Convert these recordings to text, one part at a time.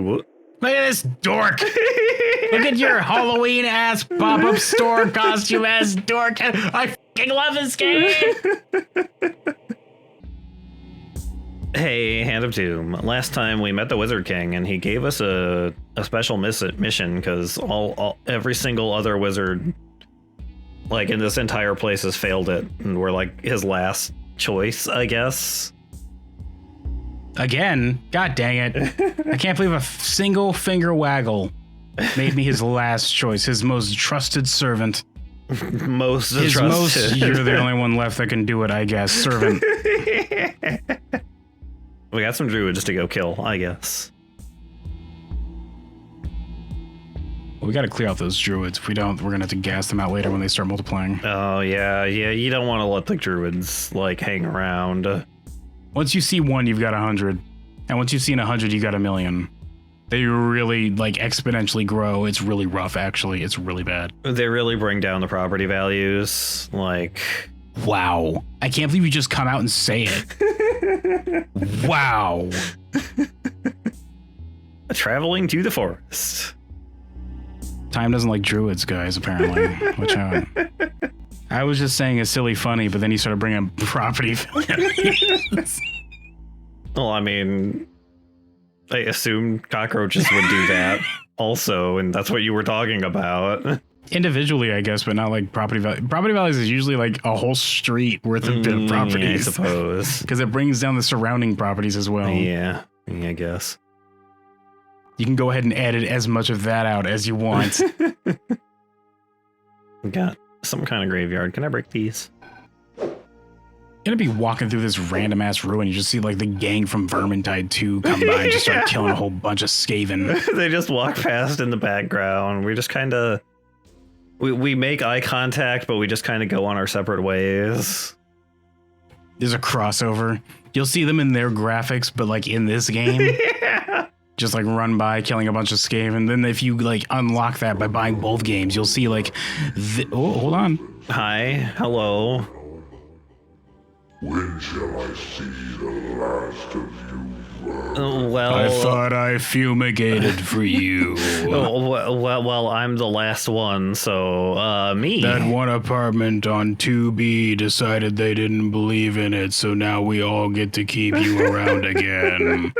What? Look at this dork. Look at your Halloween ass pop-up store costume ass dork. I fucking love this game. Hey, Hand of Doom. Last time we met the Wizard King, and he gave us a special mission because every single other wizard, like in this entire place, has failed it, and we're like his last choice, I guess. Again, god dang it! I can't believe a single finger waggle made me his last choice, his most trusted servant. Most trusted. You're the only one left that can do it, I guess. Servant. We got some druids to go kill, I guess. We got to clear out those druids. If we don't, we're gonna have to gas them out later when they start multiplying. Oh yeah. You don't want to let the druids like hang around. Once you see one, you've got 100, and once you've seen 100, you got 1,000,000. They really like exponentially grow. It's really rough, actually. It's really bad. They really bring down the property values. Like, wow! I can't believe you just come out and say it. Wow! Traveling to the forest. Time doesn't like druids, guys. Apparently, watch out. I was just saying it's silly funny, but then you started bringing up property values. Well, I mean, I assumed cockroaches would do that also, and that's what you were talking about. Individually, I guess, but not like property value. Property values is usually like a whole street worth of properties. I suppose. Because it brings down the surrounding properties as well. Yeah, I guess. You can go ahead and edit as much of that out as you want. Got some kind of graveyard. Can I break these? You're gonna be walking through this random ass ruin. You just see like the gang from Vermintide 2 come by and just start killing a whole bunch of Skaven. They just walk past in the background. We just kind of we make eye contact, but we just kind of go on our separate ways. There's a crossover. You'll see them in their graphics, but like in this game, Yeah. just like run by killing a bunch of Skaven. Then if you like unlock that by buying both games, you'll see like, oh, hold on. Hi, hello. When shall I see the last of you? Well, I thought I fumigated for you. well, I'm the last one, so me. That one apartment on 2B decided they didn't believe in it, so now we all get to keep you around again.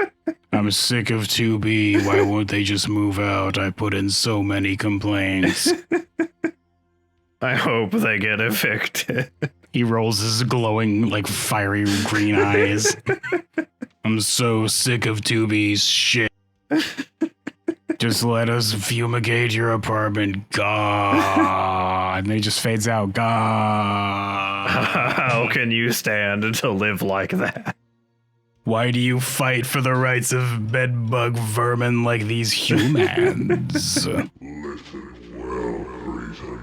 I'm sick of 2B. Why won't they just move out? I put in so many complaints. I hope they get evicted. He rolls his glowing, like, fiery green eyes. I'm so sick of 2B's shit. Just let us fumigate your apartment, God. And then he just fades out, God. How can you stand to live like that? Why do you fight for the rights of bedbug vermin like these humans? Listen well, reason.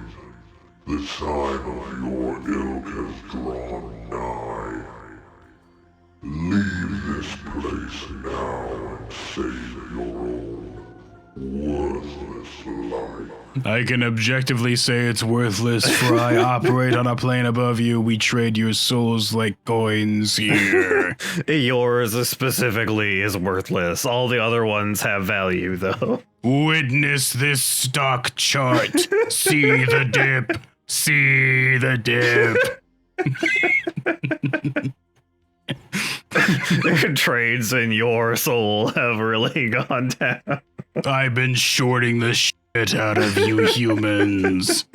The time of your ilk has drawn nigh. Leave this place now and save your own worthless life. I can objectively say it's worthless, for I operate on a plane above you. We trade your souls like coins here. Yours specifically is worthless. All the other ones have value, though. Witness this stock chart. See the dip. See the dip. Trades in your soul have really gone down. I've been shorting the shit out of you humans.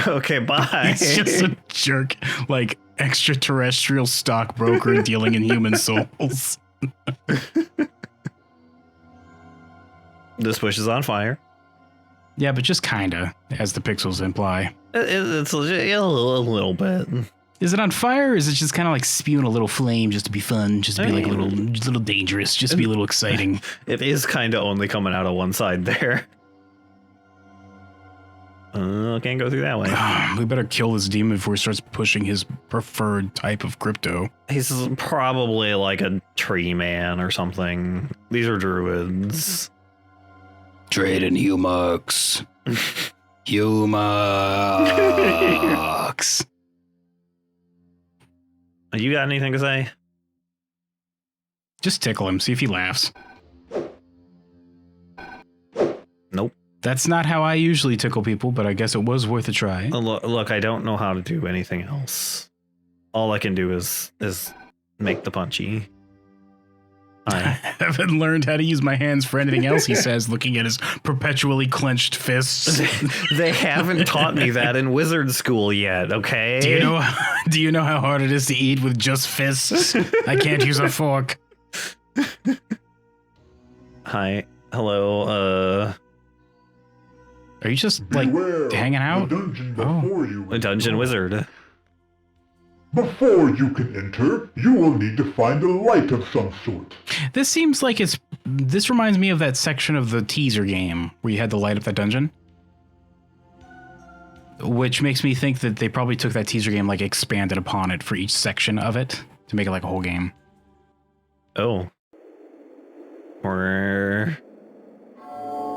Okay, bye. He's just a jerk, like extraterrestrial stockbroker dealing in human souls. This bush is on fire. Yeah, but just kinda, as the pixels imply. It's legit, a little bit. Is it on fire, or is it just kind of like spewing a little flame just to be fun, just to be like a little dangerous, just to be a little exciting? It is kind of only coming out of one side there. Can't go through that way. We better kill this demon before he starts pushing his preferred type of crypto. He's probably like a tree man or something. These are druids. Trade in Humux. Humux. You got anything to say? Just tickle him, see if he laughs. Nope. That's not how I usually tickle people, but I guess it was worth a try. Look, I don't know how to do anything else. All I can do is make the punchy. I haven't learned how to use my hands for anything else, he says, looking at his perpetually clenched fists. They haven't taught me that in wizard school yet, okay? Do you know how hard it is to eat with just fists? I can't use a fork. Hi. Hello, Are you just, like, hanging out? a dungeon wizard. Before you can enter, you will need to find a light of some sort. This seems like this reminds me of that section of the teaser game where you had to light up that dungeon. Which makes me think that they probably took that teaser game, like, expanded upon it for each section of it to make it like a whole game. Oh.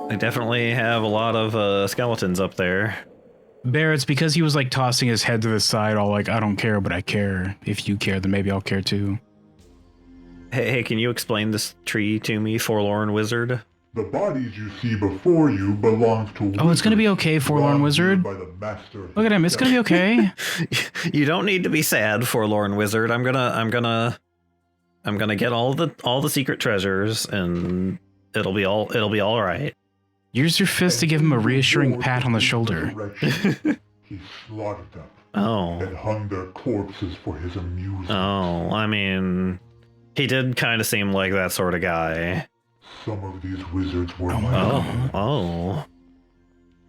I definitely have a lot of skeletons up there. Bear, it's because he was like tossing his head to the side, all like, I don't care, but I care. If you care, then maybe I'll care too. Hey, can you explain this tree to me, forlorn wizard? The bodies you see before you belong to Oh, it's gonna be okay, forlorn wizard. Look at him, it's gonna be okay. You don't need to be sad, forlorn wizard. I'm gonna get all the secret treasures, and it'll be all right. Use your fist to give him a reassuring pat on the shoulder. He slaughtered them. Oh. And hung their corpses for his amusement. Oh, I mean, he did kind of seem like that sort of guy. Some of these wizards were my own.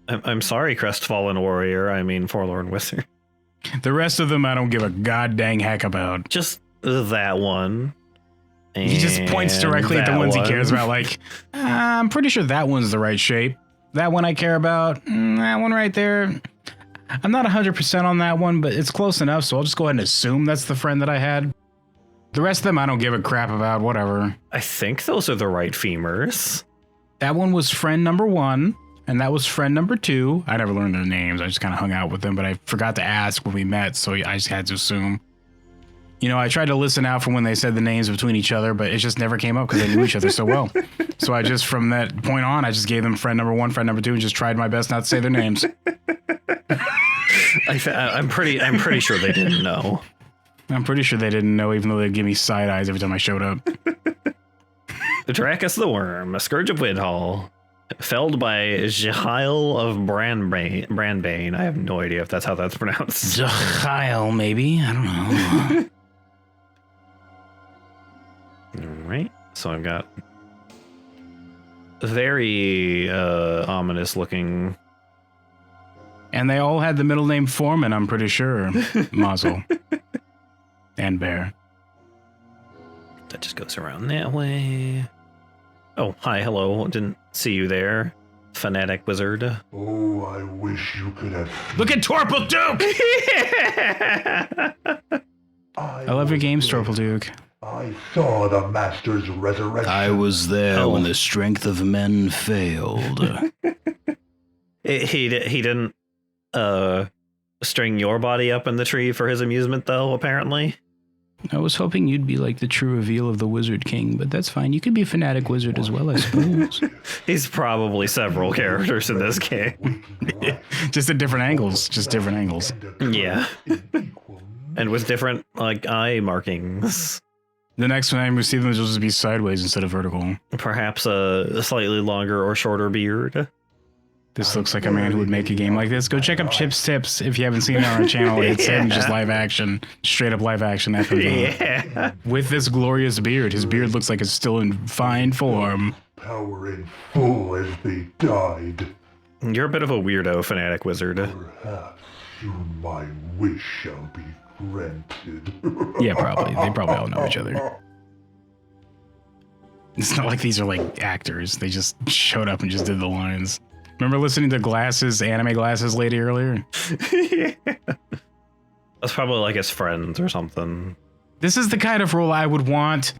I'm sorry, crestfallen warrior. I mean, forlorn wizard. The rest of them I don't give a god dang heck about. Just that one. He just points directly at the ones he cares about, like, I'm pretty sure that one's the right shape. That one I care about. That one right there. I'm not 100% on that one, but it's close enough, so I'll just go ahead and assume that's the friend that I had. The rest of them I don't give a crap about, whatever. I think those are the right femurs. That one was friend number 1, and that was friend number 2. I never learned their names. I just kind of hung out with them, but I forgot to ask when we met, so I just had to assume. You know, I tried to listen out for when they said the names between each other, but it just never came up because they knew each other so well. So I just, from that point on, I just gave them friend number 1, friend number 2, and just tried my best not to say their names. I'm pretty sure they didn't know. I'm pretty sure they didn't know, even though they'd give me side eyes every time I showed up. Dracus the Worm, a scourge of Windhall, felled by Jehiel of Brandbane. I have no idea if that's how that's pronounced. Jehiel, maybe? I don't know. Alright, so I've got very ominous looking. And they all had the middle name Foreman, I'm pretty sure. Mazel. And Bear. That just goes around that way. Oh, hi, hello. Didn't see you there, fanatic wizard. Oh, I wish you could have... Look at Torple Duke! I love your games, Torple Duke. I saw the Master's resurrection. I was there when the strength of men failed. He didn't string your body up in the tree for his amusement, though, apparently. I was hoping you'd be like the true reveal of the Wizard King, but that's fine. You could be a fanatic wizard as well, I suppose. He's probably several characters in this game. Just at different angles. Just different angles. Yeah. And with different, like, eye markings. The next time we see them, it'll just be sideways instead of vertical. Perhaps a slightly longer or shorter beard. This looks like a man who would make a game like this. Go check up Chip's Tips if you haven't seen it on our channel. It's him, just live action. Straight up live action. Yeah. With this glorious beard. His beard looks like it's still in fine form. Power in full as they died. You're a bit of a weirdo, fanatic wizard. Perhaps soon my wish shall be granted. Yeah, probably. They probably all know each other. It's not like these are like actors. They just showed up and just did the lines. Remember listening to Glasses, Anime Glasses lady earlier? Yeah. That's probably like his friends or something. This is the kind of role I would want.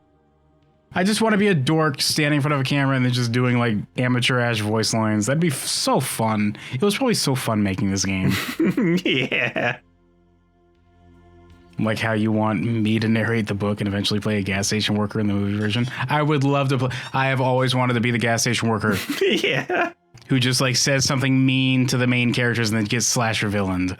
I just want to be a dork standing in front of a camera and then just doing like amateur-ass voice lines. That'd be so fun. It was probably so fun making this game. Yeah. Like how you want me to narrate the book and eventually play a gas station worker in the movie version. I would love to play. I have always wanted to be the gas station worker. Yeah. Who just like says something mean to the main characters and then gets slasher villained.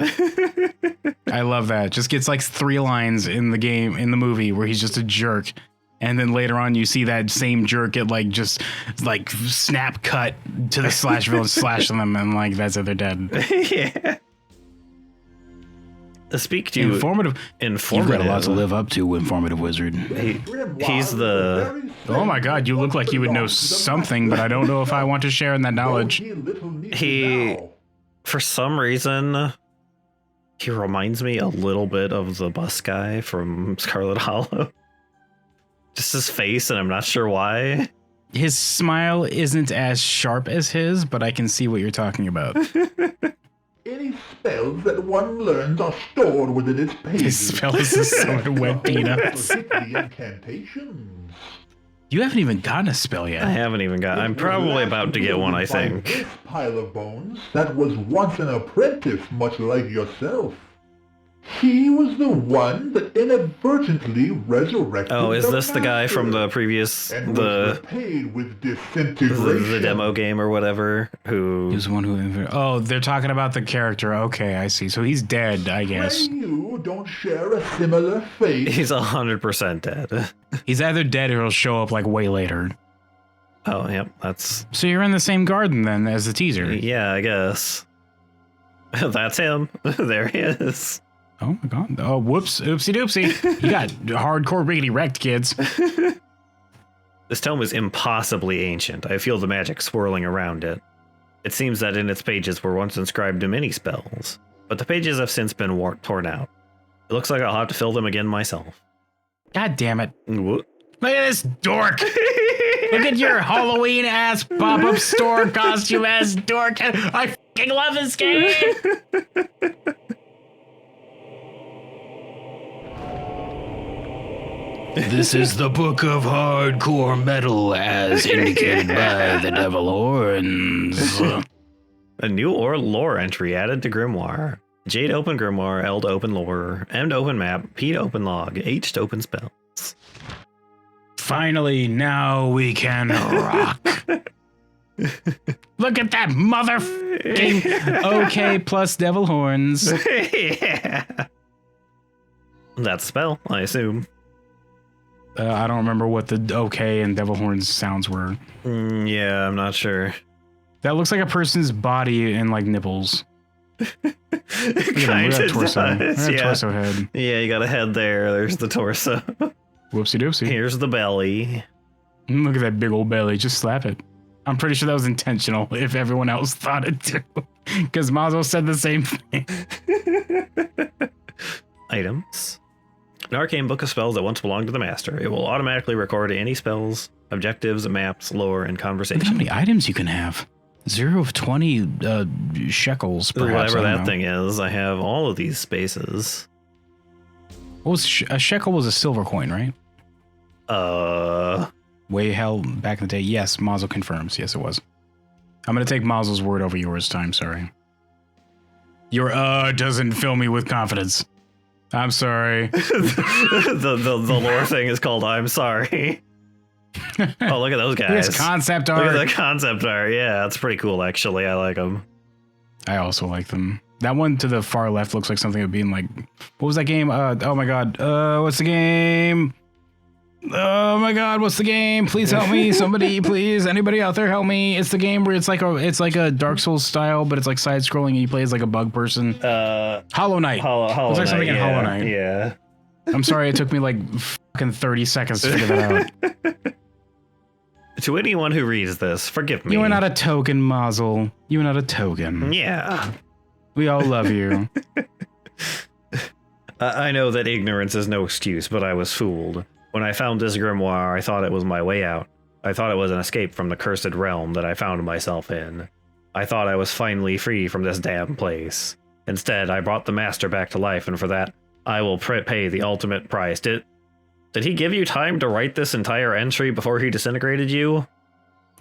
I love that. Just gets like 3 lines in the game, in the movie, where he's just a jerk. And then later on, you see that same jerk get like just like snap cut to the slash villain, slash them, and like that's it, they're dead. Yeah. Speak to informative. You've got a lot to live up to, informative wizard. He's the. Oh my god, you look like you would know something, but I don't know if I want to share in that knowledge. He, for some reason, he reminds me a little bit of the bus guy from Scarlet Hollow. Just his face, and I'm not sure why. His smile isn't as sharp as his, but I can see what you're talking about. Any spells that one learns are stored within its pages. His spells is sort of wet peanuts. Incantations. You haven't even gotten a spell yet. I haven't even got. I'm probably about to get one, I think. This pile of bones that was once an apprentice, much like yourself. He was the one that inadvertently resurrected. Oh, is this the guy from the previous repaid with disintegration. the demo game or whatever? Who He was the one who. Oh, they're talking about the character. Okay, I see. So he's dead, I guess. When you don't share a similar fate. he's 100% dead. He's either dead or he'll show up like way later. Oh, yep, that's. So you're in the same garden then as the teaser. Yeah, I guess. That's him. There he is. Oh my god. Oh, whoops. Oopsie doopsie. You got hardcore riggedy wrecked, kids. This tome is impossibly ancient. I feel the magic swirling around it. It seems that in its pages were once inscribed to many spells, but the pages have since been torn out. It looks like I'll have to fill them again myself. God damn it. What? Look at this dork. Look at your Halloween ass pop-up store costume ass dork. I fucking love this game. This is the book of hardcore metal as indicated by the Devil Horns. A new lore entry added to Grimoire. Jade open Grimoire, L to open lore, M to open map, P to open log, H to open spells. Finally, now we can rock. Look at that motherfucking OK plus Devil Horns. Yeah. That's a spell, I assume. I don't remember what the OK and Devil Horns sounds were. Yeah, I'm not sure. That looks like a person's body and like nipples. Kind of torso. does, yeah. Torso head. Yeah, you got a head there. There's the torso. Whoopsie doopsie. Here's the belly. Look at that big old belly. Just slap it. I'm pretty sure that was intentional if everyone else thought it too. Because Mazo said the same thing. Items. An arcane book of spells that once belonged to the master. It will automatically record any spells, objectives, maps, lore, and Look how conversation. many items you can have. 0 of 20 shekels, perhaps. Whatever I don't that know. thing is, I have all of these spaces. What was a shekel was a silver coin, right? Way hell back in the day. Yes, Mazel confirms. Yes, it was. I'm going to take Mazel's word over yours time. Sorry. Your doesn't fill me with confidence. I'm sorry. the lore thing is called I'm sorry. Oh, look at those guys. This concept art. Look at the concept art. Yeah, that's pretty cool, actually. I like them. I also like them. That one to the far left looks like something that would be in like, what was that game? Oh my god. What's the game? Oh my god, what's the game? Please help me. Somebody, please. Anybody out there help me. It's the game where it's like a Dark Souls style, but it's like side scrolling and you play as like a bug person. Hollow Knight. Hollow Looks like Knight, something in Hollow Knight. Yeah. I'm sorry it took me like fucking 30 seconds to figure that out. To anyone who reads this, forgive me. You are not a token, Mazel. You are not a token. Yeah. We all love you. I know that ignorance is no excuse, but I was fooled. When I found this grimoire, I thought it was my way out. I thought it was an escape from the cursed realm that I found myself in. I thought I was finally free from this damn place. Instead, I brought the master back to life, and for that, I will pay the ultimate price. Did he give you time to write this entire entry before he disintegrated you?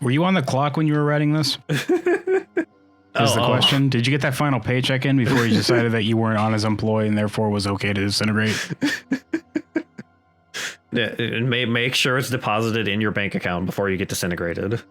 Were you on the clock when you were writing this? Is the Oh. question. Did you get that final paycheck in before you decided that you weren't on as employee and therefore was okay to disintegrate? Yeah, make sure it's deposited in your bank account before you get disintegrated.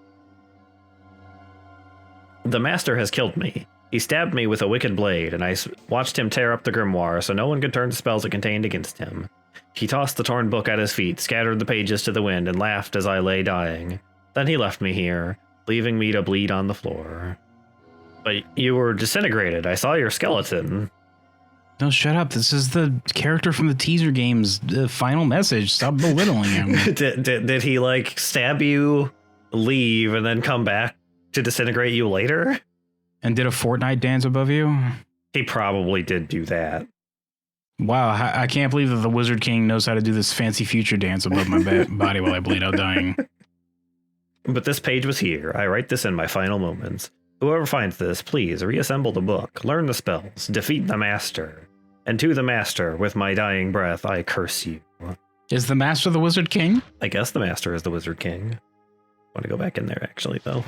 The master has killed me. He stabbed me with a wicked blade, and I watched him tear up the grimoire so no one could turn the spells it contained against him. He tossed the torn book at his feet, scattered the pages to the wind, and laughed as I lay dying. Then he left me here, leaving me to bleed on the floor. But you were disintegrated. I saw your skeleton. No, shut up. This is the character from the teaser game's final message. Stop belittling him. Did he, like, stab you, leave, and then come back to disintegrate you later? And did a Fortnite dance above you? He probably did do that. Wow, I can't believe that the Wizard King knows how to do this fancy future dance above my body while I bleed out dying. But this page was here. I write this in my final moments. Whoever finds this, please reassemble the book, learn the spells, defeat the master. And to the master, with my dying breath, I curse you. Is the master the Wizard King? I guess the master is the Wizard King. Want to go back in there, actually, though.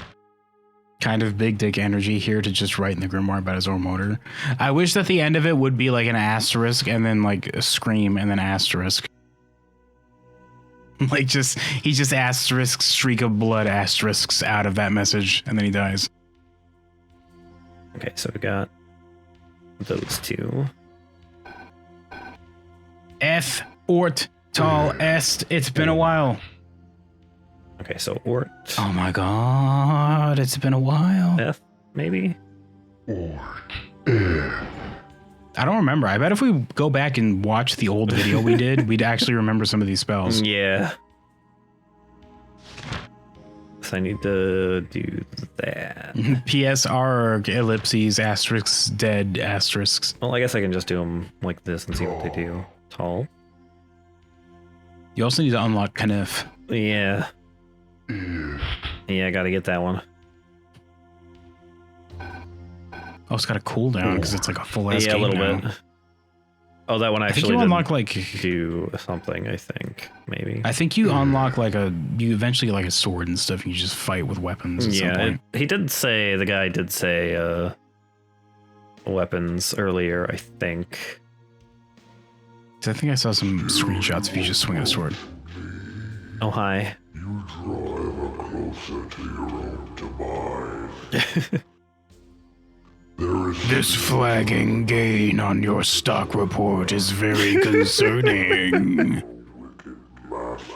Kind of big dick energy here to just write in the grimoire about his own motor. I wish that the end of it would be like an asterisk and then like a scream and then asterisk. Like he just asterisks, streak of blood asterisks out of that message and then he dies. Okay, so we got those two. F Ort Tal Est. It's been a while. Okay, so Ort. Oh my god, it's been a while. F, maybe? I don't remember. I bet if we go back and watch the old video we did, we'd actually remember some of these spells. Yeah. So I need to do that. PSR ellipses, asterisks, dead asterisks. Well, I guess I can just do them like this and see what they do. Tall. You also need to unlock Kniff. Yeah. Yeah, I gotta get that one. Oh, it's got a cooldown because it's like a full ass Yeah, a game little now. bit. Oh, that one I think actually you didn't unlock like do something, I think. Maybe. I think you unlock like you eventually get like a sword and stuff and you just fight with weapons at some Yeah, point. he did say, the guy did say weapons earlier, I think. 'Cause I think I saw some screenshots of you just swinging a sword. Oh, hi. You drive her closer to your own demise. There is This flagging gain on your stock report is very concerning.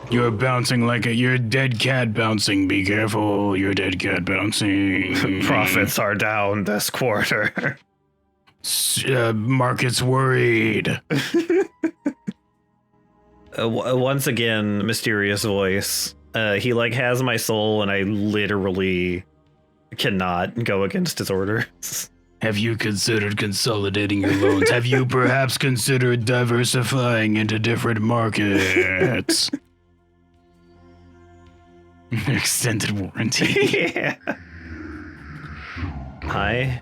You're bouncing like you're dead cat bouncing. Be careful, you're dead cat bouncing. Profits are down this quarter. Market's worried. Once again, mysterious voice. He like has my soul, and I literally cannot go against his orders. Have you considered consolidating your loans? Have you perhaps considered diversifying into different markets? Extended warranty. Yeah. Hi.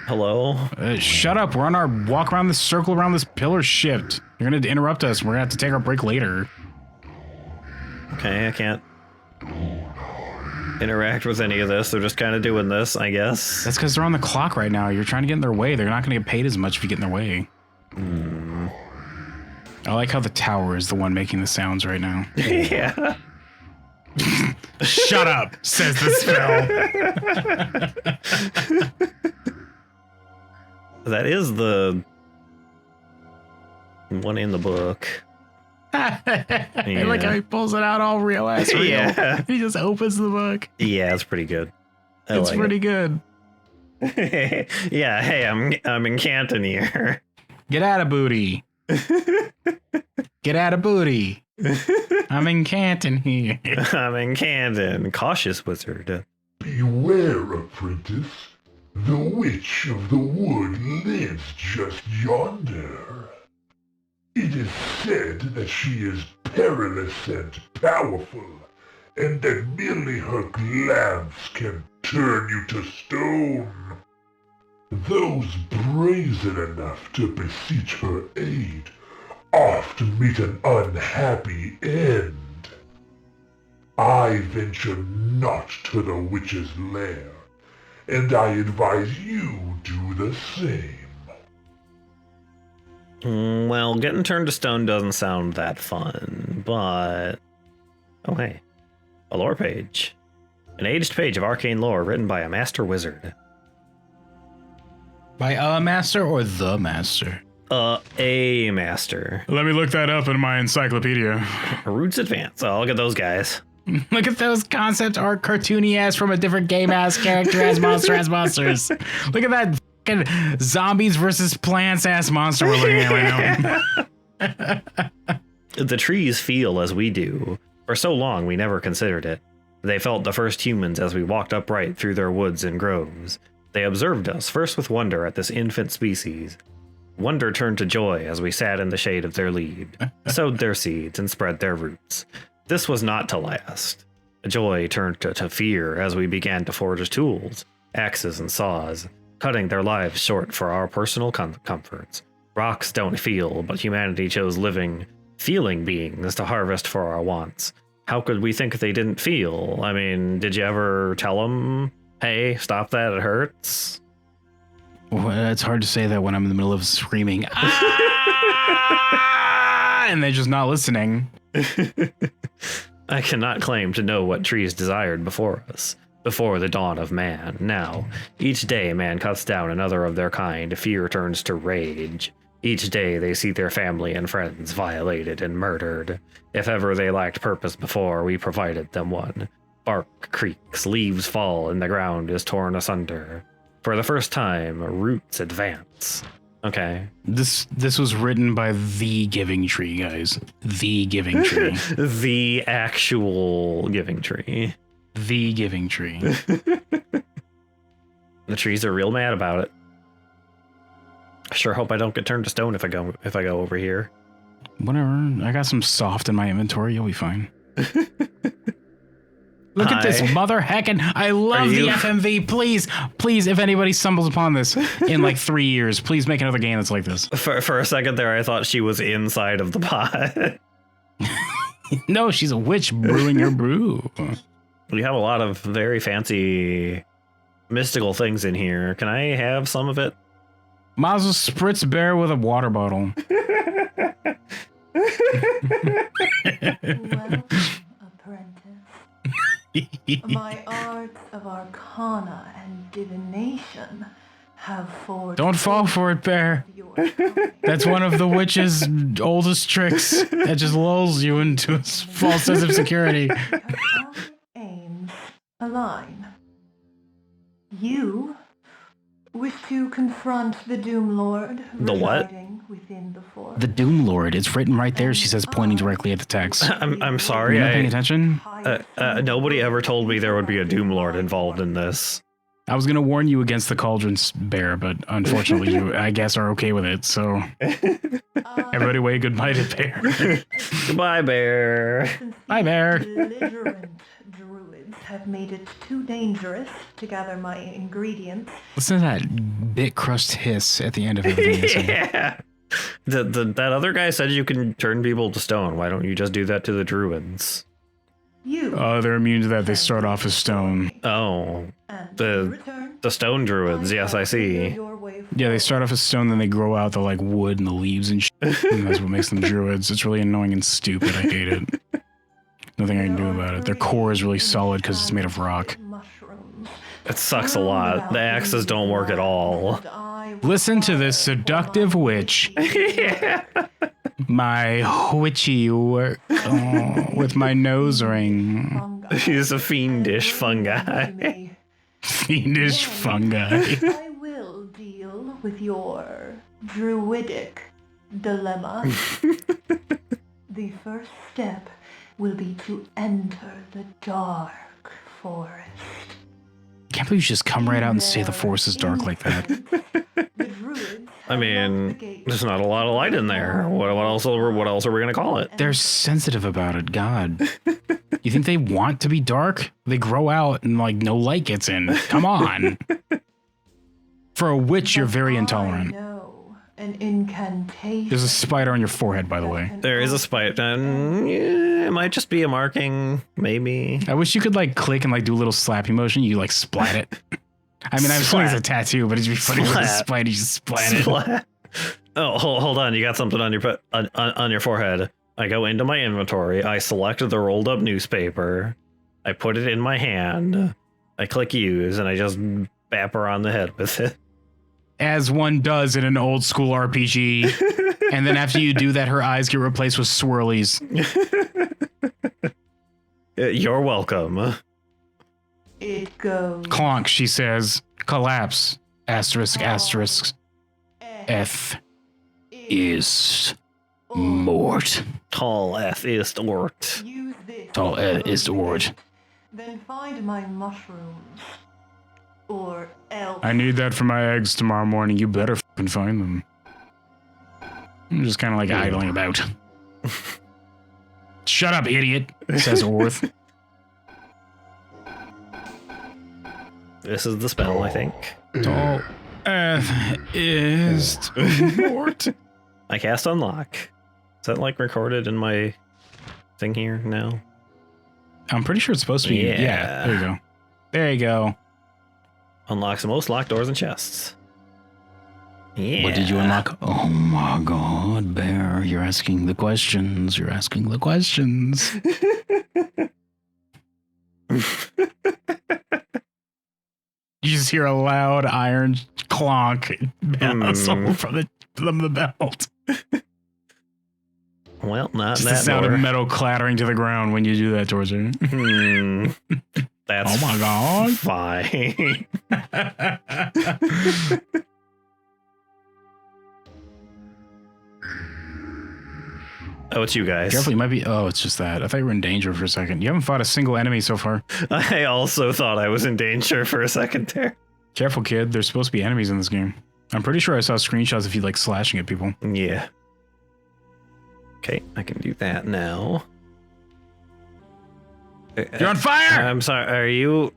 Hello. Shut up. We're on our walk around this circle around this pillar shift. You're going to interrupt us. We're going to have to take our break later. Okay, I can't interact with any of this. They're just kind of doing this, I guess. That's because they're on the clock right now. You're trying to get in their way. They're not going to get paid as much if you get in their way. I like how the tower is the one making the sounds right now. Yeah. Shut up, says the spell. That is the one in the book. I like how he pulls it out all real ass real. Yeah. He just opens the book. Yeah, it's pretty good. I It's like pretty good. it. Yeah, hey, I'm in Canton here. Get out of booty. Get out of booty. I'm in Canton here. I'm in Canton. Cautious wizard. Beware, apprentice. The witch of the wood lives just yonder. It is said that she is perilous and powerful, and that merely her glance can turn you to stone. Those brazen enough to beseech her aid oft meet an unhappy end. I venture not to the witch's lair, and I advise you do the same. Well, getting turned to stone doesn't sound that fun, but... Oh, hey. A lore page. An aged page of arcane lore written by a master wizard. By a master or the master? A master. Let me look that up in my encyclopedia. Roots Advance. Oh, look at those guys. Look at those concept art cartoony ass from a different game ass character as monsters. Look at that fucking zombies versus plants ass monster we're looking at right now. The trees feel as we do. For so long, we never considered it. They felt the first humans as we walked upright through their woods and groves. They observed us, first with wonder at this infant species. Wonder turned to joy as we sat in the shade of their lead, sowed their seeds, and spread their roots. This was not to last. Joy turned to fear as we began to forge tools, axes and saws, cutting their lives short for our personal comforts. Rocks don't feel, but humanity chose living, feeling beings to harvest for our wants. How could we think they didn't feel? I mean, did you ever tell them, hey, stop that, it hurts? Well, it's hard to say that when I'm in the middle of screaming, ah! And they're just not listening. I cannot claim to know what trees desired before us, before the dawn of man. Now, each day man cuts down another of their kind, fear turns to rage. Each day they see their family and friends violated and murdered. If ever they lacked purpose before, we provided them one. Bark creaks, leaves fall, and the ground is torn asunder. For the first time, roots advance. Okay. This was written by the Giving Tree, guys. The Giving Tree. The actual Giving Tree. The Giving Tree. The trees are real mad about it. I sure hope I don't get turned to stone if I go over here. Whatever. I got some soft in my inventory. You'll be fine. Look at this mother heckin'. I love the FMV. Please, if anybody stumbles upon this in like 3 years, please make another game that's like this. For a second there, I thought she was inside of the pot. No, she's a witch brewing her brew. We have a lot of very fancy mystical things in here. Can I have some of it? Might as well spritz bear with a water bottle. Welcome, apprentice. My arts of arcana and divination have forged. Don't fall for it, Bear. your coming. That's one of the witch's oldest tricks. That just lulls you into a false sense of security. Our aims align. You wish to confront the Doomlord The what? residing within the forest. The Doomlord. It's written right there. She says, pointing directly at the text. I'm sorry. You're not paying attention? Nobody ever told me there would be a Doomlord involved in this. I was going to warn you against the cauldrons, Bear, but unfortunately you, I guess, are okay with it, so... Everybody wave goodbye to Bear. Goodbye, Bear. Bye, Bear. Belligerent druids have made it too dangerous to gather my ingredients. Listen to that bit crust hiss at the end of everything. Yeah. That other guy said you can turn people to stone. Why don't you just do that to the druids? You They're immune to that. They start off as stone. Oh, and the- in return, the stone druids. Yes, I see. your way Yeah, they start off as stone, then they grow out the like wood and the leaves and shit. And that's what makes them druids. It's really annoying and stupid. I hate it. Nothing I can do about it. Their core is really solid because it's made of rock. mushrooms. It sucks a lot. The axes don't work at all. And I Listen to this seductive witch. My witchy work with my nose ring. fungi. He's a fiendish fungi. May- Fiendish fungi. I will deal with your druidic dilemma. The first step will be to enter the dark forest. Can't believe you just come right out and say the forest is dark like that. The druids I have mean, locked the gate. there's not a lot of light in there. What else are we gonna call it? They're sensitive about it, God. You think they want to be dark? They grow out and like no light gets in. Come on. For a witch, you're very I intolerant. know an incantation. There's a spider on your forehead, by the way. There is a spite. Yeah, it might just be a marking, maybe. I wish you could like click and like do a little slappy motion. You like splat it. I mean, I'm assuming it's a Splat. tattoo, but it'd be funny with a Splat. splat. You just splat it. Splat. Oh, hold on. You got something on your on your forehead. I go into my inventory. I select the rolled up newspaper. I put it in my hand. I click use, and I just bap her on the head with it. As one does in an old school RPG. And then after you do that, her eyes get replaced with swirlies. You're welcome. It goes Clonk, she says. Collapse. Asterisk, asterisk. F is mort. Tall F is ort. Use this. Tall is the word. Then find my mushrooms. Or else. I need that for my eggs tomorrow morning. You better fucking find them. I'm just kind of like idling about. Shut up, idiot, says Orth. This is the spell, I think. Tall F is mort. I cast Unlock. Is that like recorded in my thing here now? I'm pretty sure it's supposed to be. Yeah, there you go. There you go. Unlocks the most locked doors and chests. Yeah. What did you unlock? Oh my god, Bear, you're asking the questions. You're asking the questions. You just hear a loud iron clonk bounce from the belt. Well, not Just that the sound door. of metal clattering to the ground when you do that towards her. That's Oh my god. fine. Oh, it's you guys. Careful, you might be. Oh, it's just that. I thought you were in danger for a second. You haven't fought a single enemy so far. I also thought I was in danger for a second there. Careful, kid. There's supposed to be enemies in this game. I'm pretty sure I saw screenshots of you like slashing at people. Yeah. Okay, I can do that now. You're on fire! I'm sorry, are you...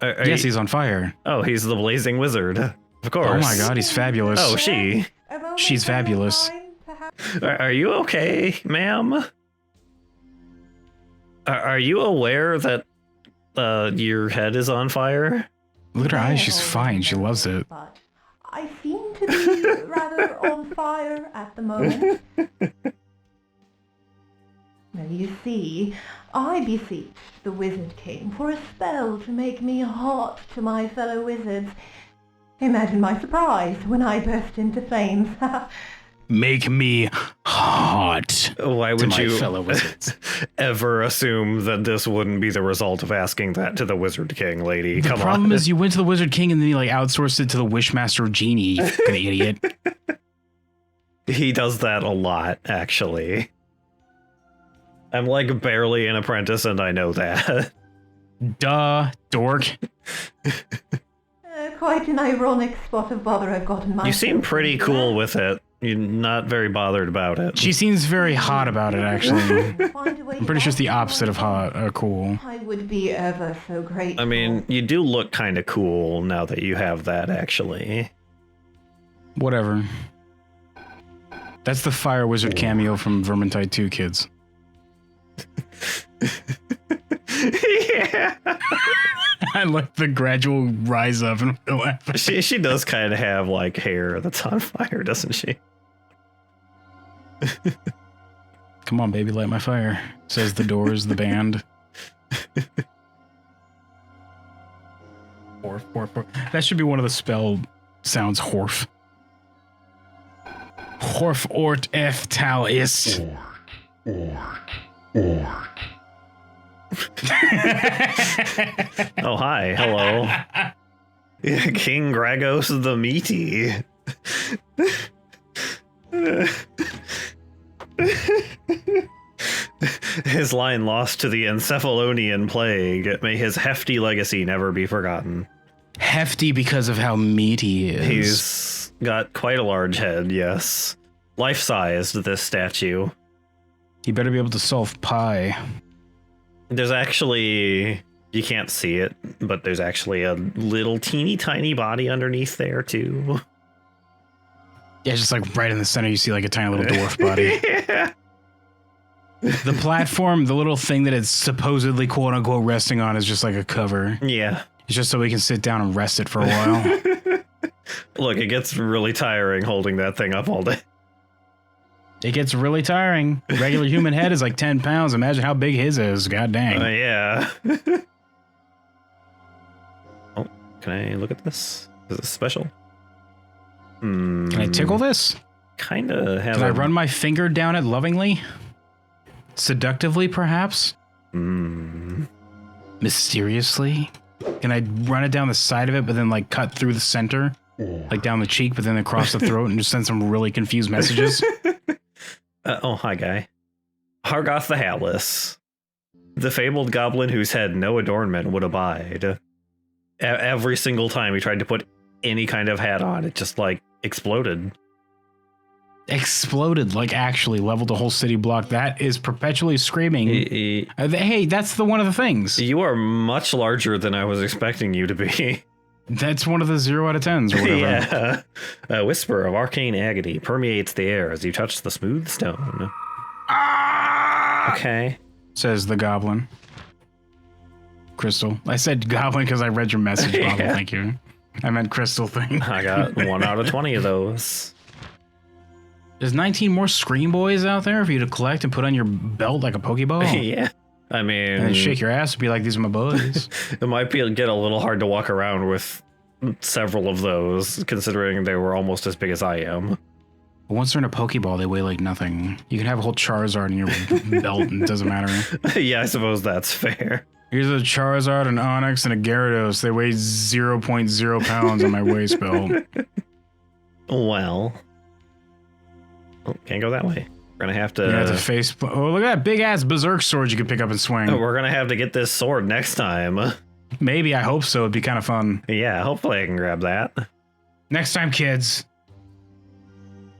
Yes, he's on fire. Oh, he's the Blazing Wizard. Of course. Oh my god, he's fabulous. Oh, she. She's fabulous. Are you okay, ma'am? Are you aware that your head is on fire? Look at her eyes, she's fine. She loves it. But I seem to be rather on fire at the moment. Now you see, I beseech the Wizard King for a spell to make me hot to my fellow wizards. Imagine my surprise when I burst into flames. Make me hot. Why To would my you fellow wizards. ever assume that this wouldn't be the result of asking that to the Wizard King, lady? The Come problem on. is you went to the Wizard King and then you like outsourced it to the Wishmaster Genie, you fucking idiot. He does that a lot, actually. I'm like barely an apprentice and I know that. Duh, dork. Quite an ironic spot of bother I've gotten myself. You seem pretty cool with it. You're not very bothered about it. She seems very hot about it, actually. I'm I'm pretty sure it's the opposite of hot or cool. I would be ever so grateful. I mean, you do look kind of cool now that you have that, actually. Whatever. That's the Fire Wizard cameo from Vermintide 2, kids. Yeah. I like the gradual rise up and laugh. She does kind of have like hair that's on fire, doesn't she? Come on, baby, light my fire, says the Doors, the band. Horf, horf, horf. That should be one of the spell sounds, horf. Horf ort f tal ist. Orc. Oh, hi. Hello. King Gragos the Meaty. His line lost to the Encephalonian plague. May his hefty legacy never be forgotten. Hefty because of how meaty he is. He's got quite a large head, yes. Life-sized, this statue. He better be able to solve pi. There's actually... You can't see it, but there's actually a little teeny tiny body underneath there, too. Yeah, just like right in the center, you see like a tiny little dwarf body. Yeah. The platform, the little thing that it's supposedly quote unquote resting on is just like a cover. Yeah. It's just so we can sit down and rest it for a while. Look, it gets really tiring holding that thing up all day. It gets really tiring. Regular human head is like 10 pounds. Imagine how big his is. God dang. Yeah. Oh, can I look at this? Is this special? Can I tickle this? Kind of have. Can I run my finger down it lovingly? Seductively, perhaps? Mysteriously? Can I run it down the side of it, but then like cut through the center? Like down the cheek, but then across the throat and just send some really confused messages? Oh, hi, guy. Hargoth the Hatless. The fabled goblin whose head no adornment would abide. Every single time he tried to put any kind of hat on, it just, like, exploded. Exploded, like actually leveled a whole city block. That is perpetually screaming. Hey, that's one of the things. You are much larger than I was expecting you to be. That's one of the 0 out of 10s or whatever. Yeah. A whisper of arcane agony permeates the air as you touch the smooth stone. Okay. Says the goblin. Crystal. I said goblin because I read your message, Bob. Yeah. Thank you. I meant crystal thing. I got 1 out of 20 of those. There's 19 more Scream Boys out there for you to collect and put on your belt like a Pokeball. Yeah. I mean, And then shake your ass and be like, these are my boys. it might get a little hard to walk around with several of those, considering they were almost as big as I am. But once they're in a Pokeball, they weigh like nothing. You can have a whole Charizard in your belt and it doesn't matter. Yeah, I suppose that's fair. Here's a Charizard, an Onix, and a Gyarados. They weigh 0.0 pounds on my waist belt. Well. Oh, can't go that way. We're gonna have to... You have to face... Oh, look at that big-ass Berserk sword you can pick up and swing. We're gonna have to get this sword next time. Maybe, I hope so. It'd be kind of fun. Yeah, hopefully I can grab that. Next time, kids.